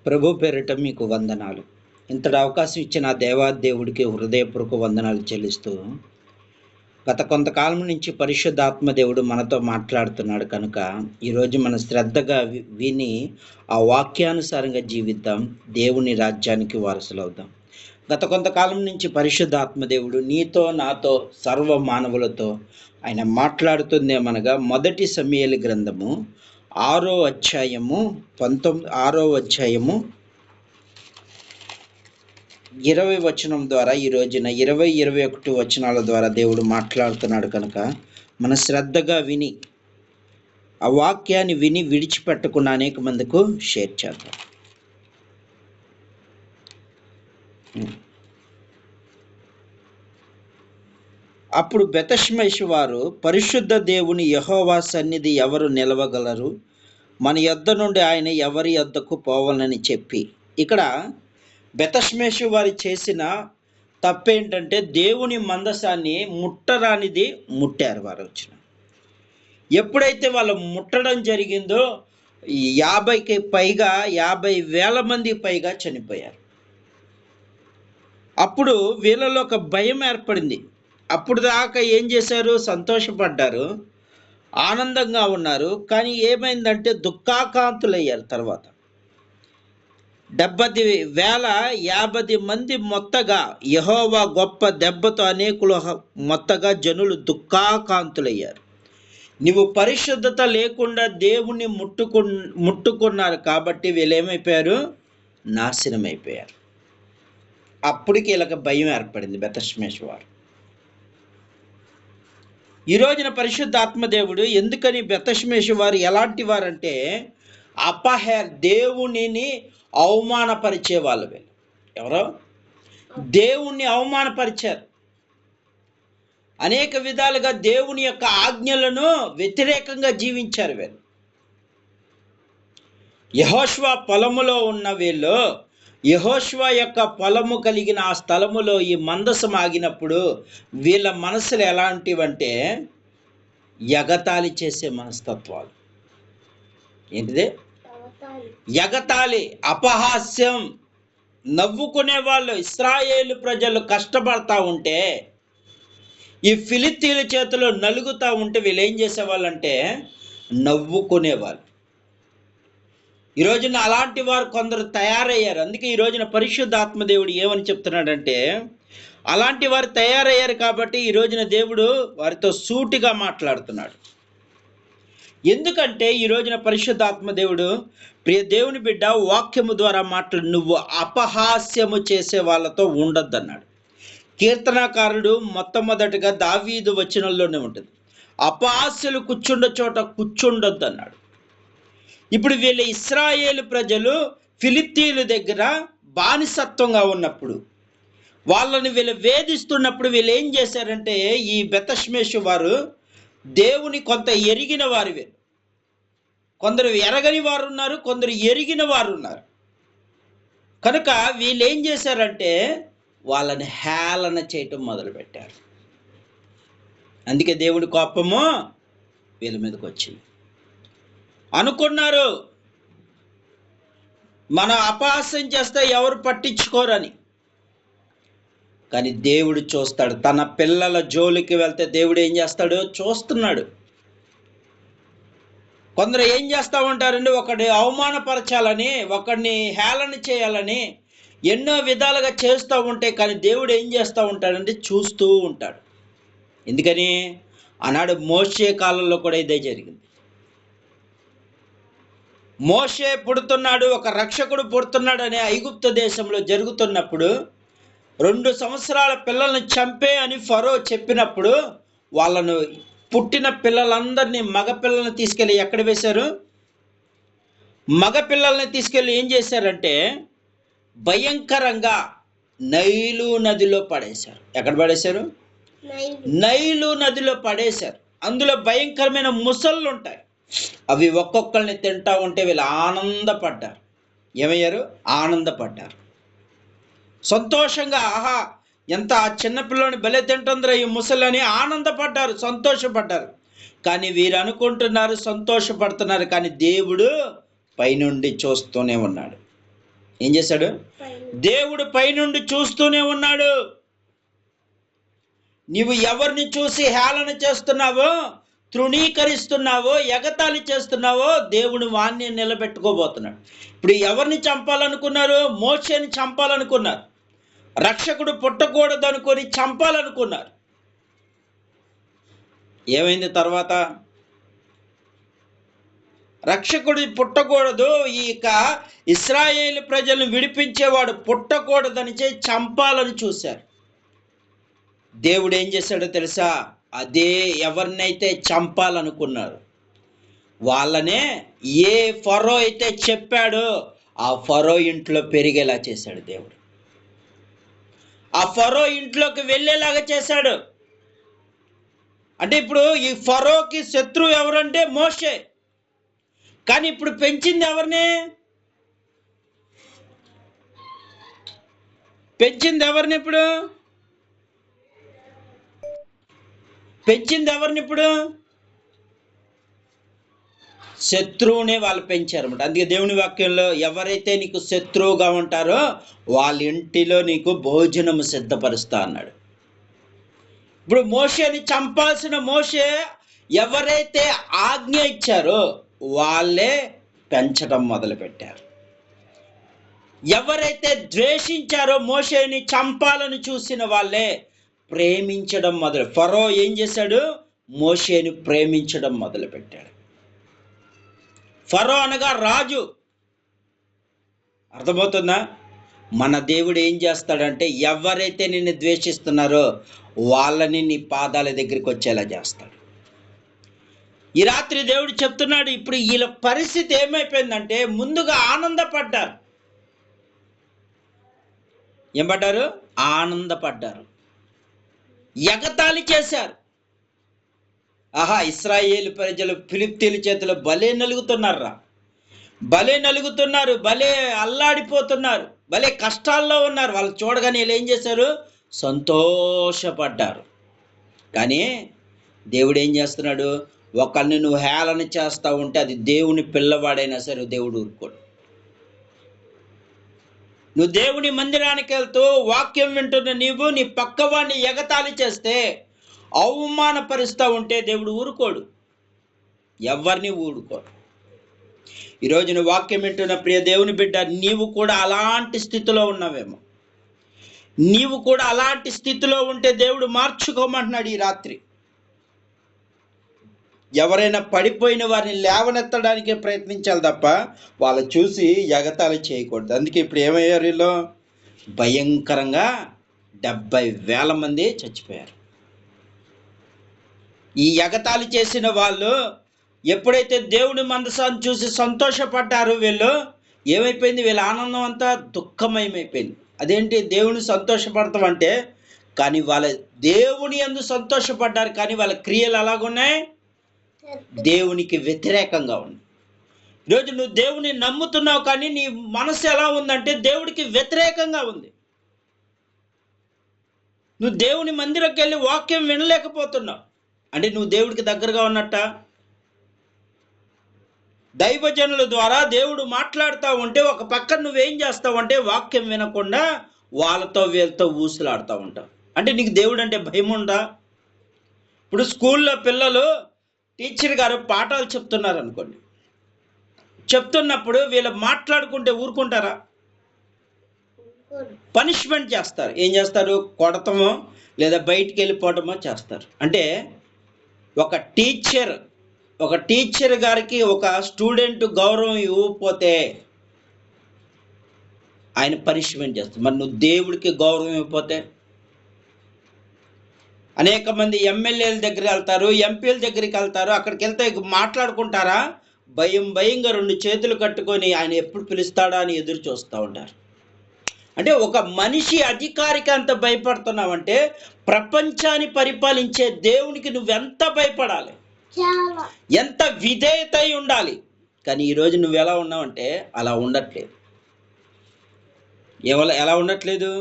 ప్రభు పేరిట మీకు వందనాలు. ఇంతటి అవకాశం ఇచ్చిన దేవాదేవుడికి హృదయపూర్వక వందనాలు చెల్లిస్తూ, గత కొంతకాలం నుంచి పరిశుద్ధాత్మ దేవుడు మనతో మాట్లాడుతున్నాడు కనుక, ఈరోజు మనం శ్రద్ధగా విని ఆ వాక్యానుసారంగా జీవిద్దాం. దేవుని రాజ్యానికి వారసులవుదాం. గత కొంతకాలం నుంచి పరిశుద్ధాత్మ దేవుడు నీతో, నాతో, సర్వ మానవులతో ఆయన మాట్లాడుతుందేమనగా, మొదటి సమూయేలు గ్రంథము 6వ అధ్యాయము 20 వచనం ద్వారా ఈ రోజున 21 వచనాల ద్వారా దేవుడు మాట్లాడుతున్నాడు కనుక, మన శ్రద్ధగా విని ఆ వాక్యాన్ని విని విడిచిపెట్టకుండా అనేక మందికి షేర్ చేద్దాం. అప్పుడు బెతష్మెషు వారు, పరిశుద్ధ దేవుని యెహోవా సన్నిధి ఎవరు నిలవగలరు? మన యొద్ద నుండి ఆయన ఎవరి యొద్దకు పోవాలని చెప్పి, ఇక్కడ బెతష్మెషు వారు చేసిన తప్పేంటంటే, దేవుని మందసాన్ని ముట్టరానిది ముట్టారు. వారు వచ్చిన ఎప్పుడైతే వాళ్ళు ముట్టడం జరిగిందో 50,000 మంది పైగా చనిపోయారు. అప్పుడు వీళ్ళలో ఒక భయం ఏర్పడింది. అప్పుడు దాకా ఏం చేశారు? సంతోషపడ్డారు, ఆనందంగా ఉన్నారు. కానీ ఏమైందంటే దుఃఖాకాంతులయ్యారు. తర్వాత 50 మంది మొత్తగా యెహోవా గొప్ప దెబ్బతో అనేకులు మొత్తగా జనులు దుఃఖాకాంతులయ్యారు. నీవు పరిశుద్ధత లేకుండా దేవుణ్ణి ముట్టుకున్నారు కాబట్టి వీళ్ళేమైపోయారు? నాశనం అయిపోయారు. అప్పటికి వీళ్ళకి భయం ఏర్పడింది బెతష్మెషు వారు. ఈ రోజున పరిశుద్ధాత్మ దేవుడు ఎందుకని బెతష్మెషు వారు ఎలాంటి వారంటే, దేవునిని అవమానపరిచే వాళ్ళు. వీళ్ళు ఎవరో దేవుణ్ణి అవమానపరిచారు. అనేక విధాలుగా దేవుని యొక్క ఆజ్ఞలను వ్యతిరేకంగా జీవించారు. వీళ్ళు యెహోషువ పొలములో ఉన్న వీళ్ళు, యెహోషువ యొక్క పొలము కలిగిన ఆ స్థలములో ఈ మందసం ఆగినప్పుడు వీళ్ళ మనసులు ఎలాంటివంటే ఎగతాళి చేసే మనస్తత్వాలు. ఏంటిది? ఎగతాళి, అపహాస్యం, నవ్వుకునే వాళ్ళు. ఇశ్రాయేలు ప్రజలు కష్టపడతా ఉంటే, ఈ ఫిలిస్తీయుల చేతిలో నలుగుతూ ఉంటే వీళ్ళు ఏం చేసేవాళ్ళంటే నవ్వుకునేవాళ్ళు. ఈ రోజున అలాంటి వారు కొందరు తయారయ్యారు. అందుకే ఈ రోజున పరిశుద్ధాత్మ దేవుడు ఏమని చెప్తున్నాడంటే, అలాంటి వారు తయారయ్యారు కాబట్టి ఈ రోజున దేవుడు వారితో సూటిగా మాట్లాడుతున్నాడు. ఎందుకంటే ఈ రోజున పరిశుద్ధాత్మ దేవుడు, ప్రియ దేవుని బిడ్డ, వాక్యము ద్వారా మాట్లాడు, నువ్వు అపహాస్యము చేసే వాళ్ళతో ఉండొద్దన్నాడు. కీర్తనాకారుడు మొట్టమొదటిగా దావీదు వచనంలోనే ఉంటుంది, అపహాస్యులు కూర్చుండ చోట కూర్చుండొద్దు అన్నాడు. ఇప్పుడు వీళ్ళ ఇశ్రాయేలు ప్రజలు ఫిలిస్తీయుల దగ్గర బానిసత్వంగా ఉన్నప్పుడు, వాళ్ళని వీళ్ళు వేధిస్తున్నప్పుడు వీళ్ళు ఏం చేశారంటే, ఈ బెతష్మెషు వారు దేవుని కొంత ఎరిగిన వారు. వీళ్ళు కొందరు ఎరగని వారు ఉన్నారు, కొందరు ఎరిగిన వారు ఉన్నారు. కనుక వీళ్ళు ఏం చేశారంటే వాళ్ళని హేళన చేయటం మొదలుపెట్టారు. అందుకే దేవుడి కోపము వీళ్ళ మీదకి వచ్చింది. అనుకున్నారు మనం అపహాస్యం చేస్తే ఎవరు పట్టించుకోరని, కానీ దేవుడు చూస్తాడు. తన పిల్లల జోలికి వెళ్తే దేవుడు ఏం చేస్తాడు? చూస్తున్నాడు. కొందరు ఏం చేస్తూ ఉంటారండి, ఒకటి అవమానపరచాలని, ఒకడిని హేళన చేయాలని ఎన్నో విధాలుగా చేస్తూ ఉంటే, కానీ దేవుడు ఏం చేస్తూ ఉంటాడంటే చూస్తూ ఉంటాడు. ఎందుకని? ఆనాడు మోషే కాలంలో కూడా ఇదే జరిగింది. మోషే పుడుతున్నాడు, ఒక రక్షకుడు పుడుతున్నాడు అనే ఐగుప్తు దేశంలో జరుగుతున్నప్పుడు 2 సంవత్సరాల పిల్లల్ని చంపే అని ఫరో చెప్పినప్పుడు, వాళ్ళను పుట్టిన పిల్లలందరినీ, మగ పిల్లల్ని తీసుకెళ్ళి ఎక్కడ వేశారు? మగ పిల్లల్ని తీసుకెళ్ళి ఏం చేశారంటే భయంకరంగా నైలు నదిలో పడేశారు. ఎక్కడ పడేశారు? నైలు నదిలో పడేశారు. అందులో భయంకరమైన ముసళ్ళు ఉంటాయి. అవి ఒక్కొక్కరిని తింటా ఉంటే వీళ్ళు ఆనందపడ్డారు. ఏమయ్యారు? ఆనందపడ్డారు. సంతోషంగా, ఆహా ఎంత ఆ చిన్నపిల్లని భలే తింటుందిరా ఈ ముసలని ఆనందపడ్డారు, సంతోషపడ్డారు. కానీ వీరు అనుకుంటున్నారు సంతోషపడుతున్నారు, కానీ దేవుడు పైనుండి చూస్తూనే ఉన్నాడు. ఏం చేశాడు? దేవుడు పైనుండి చూస్తూనే ఉన్నాడు. నీవు ఎవరిని చూసి హేళన చేస్తున్నావో, తృణీకరిస్తున్నావో, ఎగతాళి చేస్తున్నావో దేవుడు వాణ్ణి నిలబెట్టుకోబోతున్నాడు. ఇప్పుడు ఎవరిని చంపాలనుకున్నారు? మోషేని చంపాలనుకున్నారు. రక్షకుడు పుట్టకూడదు అనుకొని చంపాలనుకున్నారు. ఏమైంది తర్వాత? రక్షకుడు పుట్టకూడదు, ఇక ఇశ్రాయేలు ప్రజలను విడిపించేవాడు పుట్టకూడదని చంపాలని చూశారు. దేవుడు ఏం చేశాడో తెలుసా? అదే ఎవరినైతే చంపాలనుకున్నారు వాళ్ళనే ఏ ఫరో అయితే చెప్పాడో ఆ ఫరో ఇంట్లో పెరిగేలా చేశాడు దేవుడు. ఆ ఫరో ఇంట్లోకి వెళ్ళేలాగా చేశాడు. అంటే ఇప్పుడు ఈ ఫరోకి శత్రువు ఎవరంటే మోషే. కానీ ఇప్పుడు పెంచింది ఎవరిని? ఇప్పుడు పెంచింది ఎవరిని? శత్రువునే వాళ్ళు పెంచారన్నమాట. అందుకే దేవుని వాక్యంలో ఎవరైతే నీకు శత్రువుగా ఉంటారో వాళ్ళ ఇంటిలో నీకు భోజనము సిద్ధపరుస్తా అన్నాడు. ఇప్పుడు మోషేని చంపాల్సిన మోషే ఎవరైతే ఆజ్ఞ ఇచ్చారో వాళ్ళే పెంచడం మొదలుపెట్టారు. ఎవరైతే ద్వేషించారో మోషేని చంపాలని చూసిన వాళ్ళే ప్రేమించడం ఫరో ఏం చేశాడు? మోషేని ప్రేమించడం మొదలుపెట్టాడు. ఫరో అనగా రాజు. అర్థమవుతుందా? మన దేవుడు ఏం చేస్తాడంటే ఎవరైతే నిన్ను ద్వేషిస్తున్నారో వాళ్ళని నీ పాదాల దగ్గరికి వచ్చేలా చేస్తాడు. ఈ రాత్రి దేవుడు చెప్తున్నాడు, ఇప్పుడు వీళ్ళ పరిస్థితి ఏమైపోయిందంటే ముందుగా ఆనందపడ్డారు. ఏం పడ్డారు? ఆనందపడ్డారు. ఎగతాళి చేశారు. ఆహా, ఇశ్రాయేలు ప్రజలు ఫిలిష్తీయుల చేతిలో భలే నలుగుతున్నారా, భలే నలుగుతున్నారు, భలే అల్లాడిపోతున్నారు, భలే కష్టాల్లో ఉన్నారు. వాళ్ళు చూడగానే వీళ్ళు ఏం చేశారు? సంతోషపడ్డారు. కానీ దేవుడు ఏం చేస్తున్నాడు? ఒకరిని నువ్వు హేళన చేస్తా ఉంటే అది దేవుని పిల్లవాడైనా సరే దేవుడు ఊరుకోడు. నువ్వు దేవుని మందిరానికి వెళ్తూ వాక్యం వింటున్న నీవు నీ పక్కవాడిని ఎగతాళి చేస్తే, అవమానపరుస్తూ ఉంటే దేవుడు ఊరుకోడు, ఎవరిని ఊరుకోడు. ఈరోజు నువ్వు వాక్యం వింటున్న ప్రియ దేవుని బిడ్డ, నీవు కూడా అలాంటి స్థితిలో ఉన్నావేమో. నీవు కూడా అలాంటి స్థితిలో ఉంటే దేవుడు మార్చుకోమంటున్నాడు ఈ రాత్రి. ఎవరైనా పడిపోయిన వారిని లేవనెత్తడానికే ప్రయత్నించాలి తప్ప వాళ్ళు చూసి ఎగతాళి చేయకూడదు. అందుకే ఇప్పుడు ఏమయ్యారు? వీళ్ళు భయంకరంగా 70,000 మంది చచ్చిపోయారు. ఈ ఎగతాళి చేసిన వాళ్ళు ఎప్పుడైతే దేవుని మందసాన్ని చూసి సంతోషపడ్డారో వీళ్ళు ఏమైపోయింది? వీళ్ళ ఆనందం అంతా దుఃఖమయమైపోయింది. అదేంటి దేవుని సంతోషపడతాం అంటే, కానీ వాళ్ళ దేవుని యందు సంతోషపడ్డారు, కానీ వాళ్ళ క్రియలు ఎలాగున్నాయి? దేవునికి వ్యతిరేకంగా ఉంది. ఈరోజు నువ్వు దేవుని నమ్ముతున్నావు, కానీ నీ మనసు ఎలా ఉందంటే దేవుడికి వ్యతిరేకంగా ఉంది. నువ్వు దేవుని మందిరంకి వెళ్ళి వాక్యం వినలేకపోతున్నావు అంటే నువ్వు దేవుడికి దగ్గరగా ఉన్నట్ట. దైవజనుల ద్వారా దేవుడు మాట్లాడుతూ ఉంటే ఒక పక్కన నువ్వేం చేస్తావు అంటే వాక్యం వినకుండా వాళ్ళతో వీళ్ళతో ఊసులాడుతూ ఉంటావు. అంటే నీకు దేవుడు అంటే భయం ఉందా? ఇప్పుడు స్కూల్లో పిల్లలు టీచర్ గారు పాఠాలు చెప్తున్నారు అనుకోండి, చెప్తున్నప్పుడు వీళ్ళు మాట్లాడుకుంటే ఊరుకుంటారా? పనిష్మెంట్ చేస్తారు. ఏం చేస్తారు? కొడతామో లేదా బయటికి వెళ్ళిపోవటమో చేస్తారు. అంటే ఒక టీచర్ గారికి ఒక స్టూడెంట్ గౌరవం ఇవ్వకపోతే ఆయన పనిష్మెంట్ చేస్తారు. మరి నువ్వు దేవుడికి గౌరవం ఇవ్వకపోతే? అనేక మంది ఎమ్మెల్యేల దగ్గరికి వెళ్తారు, ఎంపీల దగ్గరికి వెళ్తారు, అక్కడికి వెళ్తే మాట్లాడుకుంటారా? భయంగా 2 చేతులు కట్టుకొని ఆయన ఎప్పుడు పిలుస్తాడా అని ఎదురు చూస్తూ ఉంటారు. అంటే ఒక మనిషి అధికారికి అంత భయపడుతున్నావంటే ప్రపంచాన్ని పరిపాలించే దేవునికి నువ్వెంత భయపడాలి, ఎంత విధేయత ఉండాలి. కానీ ఈరోజు నువ్వు ఎలా ఉన్నావంటే అలా ఉండట్లేదు. ఎలా ఉండట్లేదు?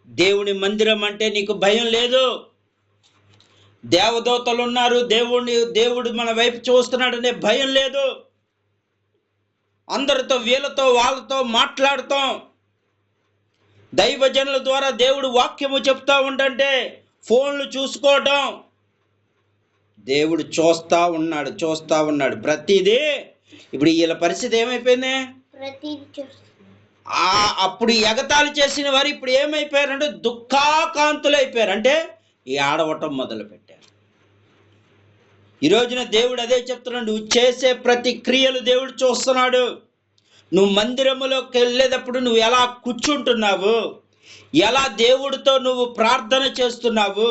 దేవుని మందిరం అంటే నీకు భయం లేదు. దేవదూతలు ఉన్నారు, దేవుడు మన వైపు చూస్తున్నాడనే భయం లేదు. అందరితో వీళ్ళతో వాళ్ళతో మాట్లాడతాం, దైవజనుల ద్వారా దేవుడు వాక్యము చెప్తా ఉండంటే ఫోన్లు చూసుకోవటం. దేవుడు చూస్తా ఉన్నాడు ప్రతిదీ. ఇప్పుడు వీళ్ళ పరిస్థితి ఏమైపోయింది? అప్పుడు ఎగతాళి చేసిన వారు ఇప్పుడు ఏమైపోయారంటే దుఃఖాకాంతులు అయిపోయారు, అంటే ఏడవటం మొదలు పెట్టారు. ఈ రోజున దేవుడు అదే చెప్తున్నాడు, నువ్వు చేసే ప్రతి క్రియలు దేవుడు చూస్తున్నాడు. నువ్వు మందిరములోకి వెళ్ళేటప్పుడు నువ్వు ఎలా కూర్చుంటున్నావు, ఎలా దేవుడితో నువ్వు ప్రార్థన చేస్తున్నావు,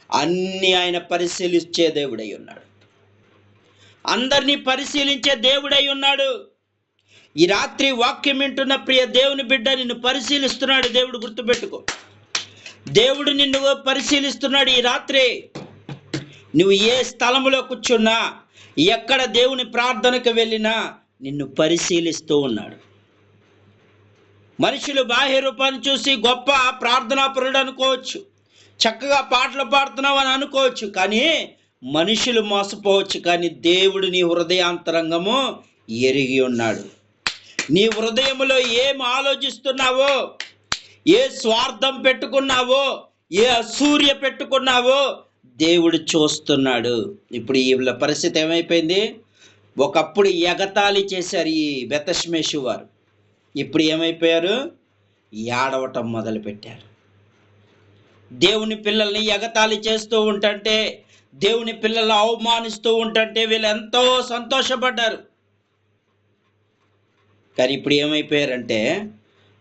అన్నీ ఆయన పరిశీలించే దేవుడై ఉన్నాడు. అందరినీ పరిశీలించే దేవుడై ఉన్నాడు. ఈ రాత్రి వాక్యం వింటున్న ప్రియ దేవుని బిడ్డ, నిన్ను పరిశీలిస్తున్నాడు దేవుడు, గుర్తుపెట్టుకో. దేవుడు నిన్ను పరిశీలిస్తున్నాడు. ఈ రాత్రి నువ్వు ఏ స్థలంలో కూర్చున్నా, ఎక్కడ దేవుని ప్రార్థనకు వెళ్ళినా నిన్ను పరిశీలిస్తూ ఉన్నాడు. మనుషులు బాహ్య రూపాన్ని చూసి గొప్ప ప్రార్థనాపరుడు అనుకోవచ్చు, చక్కగా పాటలు పాడుతున్నావు అని అనుకోవచ్చు, కానీ మనుషులు మోసపోవచ్చు. కానీ దేవుడు నీ హృదయాంతరంగము ఎరిగి ఉన్నాడు. నీ హృదయములో ఏం ఆలోచిస్తున్నావో, ఏ స్వార్థం పెట్టుకున్నావో, ఏ అసూర్య పెట్టుకున్నావో దేవుడు చూస్తున్నాడు. ఇప్పుడు వీళ్ళ పరిస్థితి ఏమైపోయింది? ఒకప్పుడు ఎగతాళి చేశారు ఈ బెతష్మేషు వారు, ఇప్పుడు ఏమైపోయారు? ఏడవటం మొదలుపెట్టారు. దేవుని పిల్లల్ని ఎగతాళి చేస్తూ ఉంటే, దేవుని పిల్లల్ని అవమానిస్తూ ఉంటే వీళ్ళు ఎంతో సంతోషపడ్డారు. కానీ ఇప్పుడు ఏమైపోయారంటే,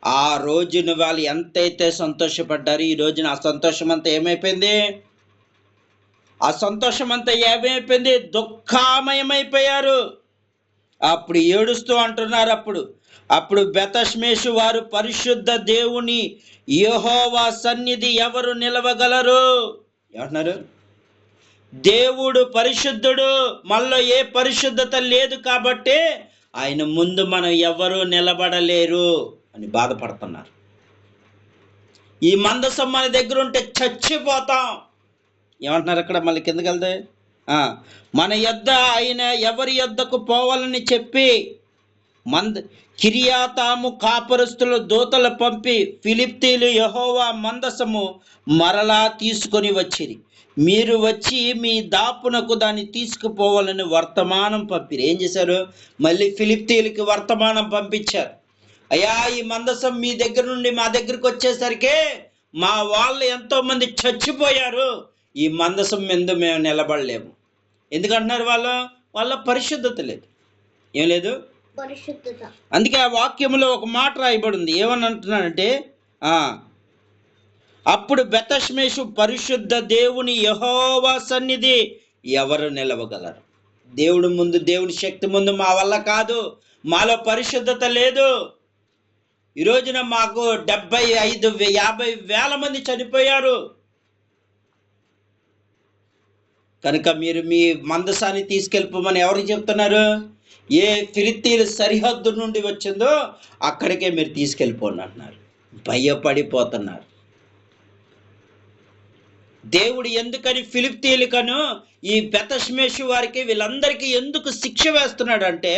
ఆ రోజున వాళ్ళు ఎంతైతే సంతోషపడ్డారు, ఈ రోజున ఆ సంతోషం అంతా ఏమైపోయింది? ఆ సంతోషం అంతా ఏమైపోయింది? దుఃఖమయమైపోయారు. అప్పుడు ఏడుస్తూ అంటున్నారు. అప్పుడు బెతష్మేషు వారు, పరిశుద్ధ దేవుని యెహోవా సన్నిధి ఎవరు నిలవగలరు? ఏమంటున్నారు? దేవుడు పరిశుద్ధుడు, మనలో ఏ పరిశుద్ధత లేదు కాబట్టి ఆయన ముందు మనం ఎవరు నిలబడలేరు అని బాధపడుతున్నారు. ఈ మందసం మన దగ్గర ఉంటే చచ్చిపోతాం. ఏమంటున్నారు అక్కడ? మళ్ళీ కిందకి వెళ్తే, మన యొద్ద ఆయన ఎవరి యొద్దకు పోవాలని చెప్పి కిరియాతాము కాపరస్తుల దూతలు పంపి ఫిలిప్తీలు యెహోవా మందసము మరలా తీసుకొని వచ్చిరి. మీరు వచ్చి మీ దాపునకు దాన్ని తీసుకుపోవాలని వర్తమానం పంపిరు. ఏం చేశారు? మళ్ళీ ఫిలిప్తీలకి వర్తమానం పంపించారు. అయ్యా, ఈ మందసం మీ దగ్గర నుండి మా దగ్గరికి వచ్చేసరికి మా వాళ్ళు ఎంతో మంది చచ్చిపోయారు, ఈ మందసం మీద మేము నిలబడలేము. ఎందుకంటున్నారు? వాళ్ళ పరిశుద్ధత లేదు. ఏం లేదు? పరిశుద్ధత. అందుకే ఆ వాక్యంలో ఒక మాట రాయబడింది. ఏమని అంటున్నాడంటే, అప్పుడు బెతష్మేషు, పరిశుద్ధ దేవుని యెహోవా సన్నిధి ఎవరు నిలవగలరు? దేవుడి ముందు, దేవుని శక్తి ముందు మా వల్ల కాదు, మాలో పరిశుద్ధత లేదు. ఈ రోజున మాకు 50 వేల మంది చనిపోయారు. కనుక మీరు మీ మందసాన్ని తీసుకెళ్ళిపోమని ఎవరికి చెప్తున్నారు? ఏ ఫిలిస్తీయుల సరిహద్దు నుండి వచ్చిందో అక్కడికే మీరు తీసుకెళ్ళిపోండి అంటున్నారు. భయపడిపోతున్నారు. దేవుడు ఎందుకని ఫిలిస్తీయులకను ఈ బెతష్మేషు వారికి వీళ్ళందరికీ ఎందుకు శిక్ష వేస్తున్నాడు అంటే,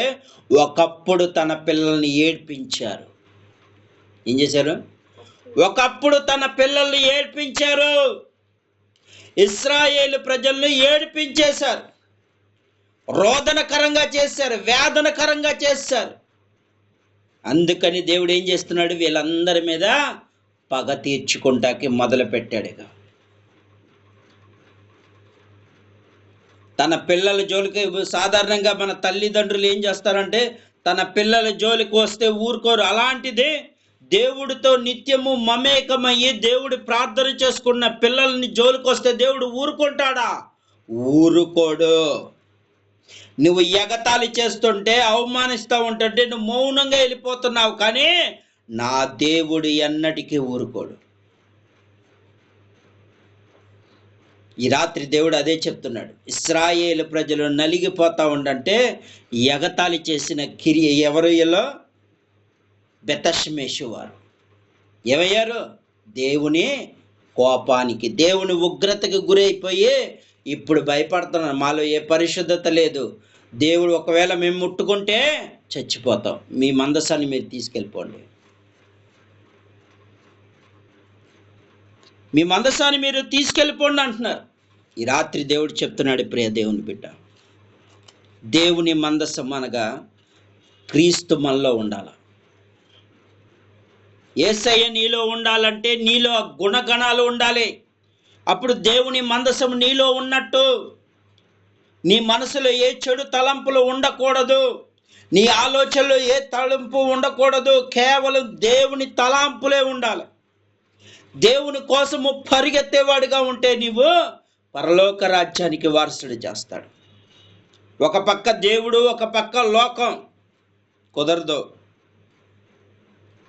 ఒకప్పుడు తన పిల్లల్ని ఏడ్పించారు. ఏం చేశారు? ఒకప్పుడు తన పిల్లల్ని ఏడ్పించారు. ఇశ్రాయేలు ప్రజలను ఏడిపించేశారు, రోదనకరంగా చేశారు, వేదనకరంగా చేశారు. అందుకని దేవుడు ఏం చేస్తున్నాడు? వీళ్ళందరి మీద పగ తీర్చుకుంటాకి మొదలు పెట్టాడుగా. తన పిల్లల జోలికి సాధారణంగా మన తల్లిదండ్రులు ఏం చేస్తారంటే, తన పిల్లల జోలికి వస్తే ఊరుకోరు. అలాంటిది దేవుడితో నిత్యము మమేకమయ్యి దేవుడి ప్రార్థన చేసుకున్న పిల్లల్ని జోలికి వస్తే దేవుడు ఊరుకుంటాడా? ఊరుకోడు. నువ్వు ఎగతాళి చేస్తుంటే, అవమానిస్తూ ఉంటుంటే నువ్వు మౌనంగా వెళ్ళిపోతున్నావు, కానీ నా దేవుడు ఎన్నటికీ ఊరుకోడు. ఈ రాత్రి దేవుడు అదే చెప్తున్నాడు. ఇశ్రాయేలు ప్రజలు నలిగిపోతా ఉండంటే ఎగతాళి చేసిన ఎవరు? ఇలా బెతష్మేషు వారు ఏమయ్యారు? దేవుని కోపానికి, దేవుని ఉగ్రతకి గురైపోయి ఇప్పుడు భయపడుతున్నారు. మాలో ఏ పరిశుద్ధత లేదు, దేవుడు ఒకవేళ మేము ముట్టుకుంటే చచ్చిపోతాం. మీ మందసాన్ని మీరు తీసుకెళ్ళిపోండి. మీ మందసాన్ని మీరు తీసుకెళ్ళిపోండి అంటున్నారు. ఈ రాత్రి దేవుడు చెప్తున్నాడు, ప్రియ దేవుని బిడ్డ, దేవుని మందసం అనగా క్రీస్తు మనలో ఉండాల. యేసయ్య నీలో ఉండాలంటే నీలో గుణగణాలు ఉండాలి. అప్పుడు దేవుని మందసం నీలో ఉన్నట్టు. నీ మనసులో ఏ చెడు తలంపులు ఉండకూడదు. నీ ఆలోచనలో ఏ తలంపు ఉండకూడదు. కేవలం దేవుని తలంపులే ఉండాలి. దేవుని కోసము పరిగెత్తేవాడిగా ఉంటే నీవు పరలోక రాజ్యానికి వారసుడు చేస్తాడు. ఒక పక్క దేవుడు, ఒక పక్క లోకం కుదరదు.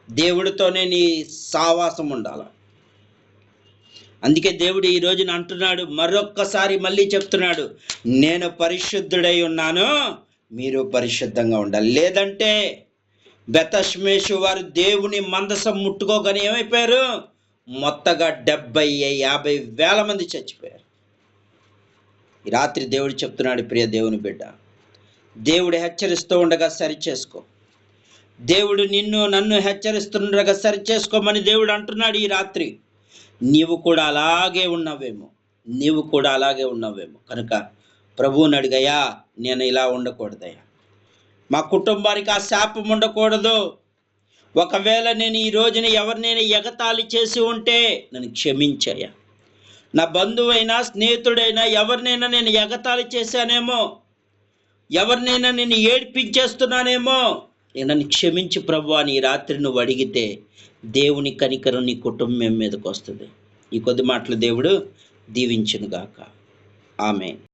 దేవుడితోనే నీ సావాసం ఉండాలి. అందుకే దేవుడు ఈ రోజున అంటున్నాడు, మరొక్కసారి మళ్ళీ చెప్తున్నాడు, నేను పరిశుద్ధుడై ఉన్నాను, మీరు పరిశుద్ధంగా ఉండాలి. లేదంటే బెతష్మేషు వారు దేవుని మందసం ముట్టుకోగానే ఏమైపోయారు? మొత్తగా 70-50 వేల మంది చచ్చిపోయారు. ఈ రాత్రి దేవుడు చెప్తున్నాడు, ప్రియ దేవుని బిడ్డ, దేవుడు హెచ్చరిస్తూ ఉండగా సరిచేసుకో. దేవుడు నిన్ను నన్ను హెచ్చరిస్తుండగా సరిచేసుకోమని దేవుడు అంటున్నాడు. ఈ రాత్రి నీవు కూడా అలాగే ఉన్నావేమో కనుక ప్రభువుని అడిగయ్యా, నేను ఇలా ఉండకూడదయ్యా, మా కుటుంబానికి ఆ శాపం ఉండకూడదు. ఒకవేళ నేను ఈ రోజున ఎవరినైనా ఎగతాళి చేసి ఉంటే నన్ను క్షమించయ్యా. నా బంధువైనా స్నేహితుడైనా ఎవరినైనా నేను ఎగతాళి చేశానేమో, ఎవరినైనా నేను ఏడ్పించేస్తున్నానేమో, నన్ను క్షమించి ప్రభువా అని ఈ రాత్రి నువ్వు అడిగితే దేవుని కనికరం నీ కుటుంబం మీదకి వస్తుంది. ఈ కొద్ది మాటలు దేవుడు దీవించునుగాక. ఆమేన్.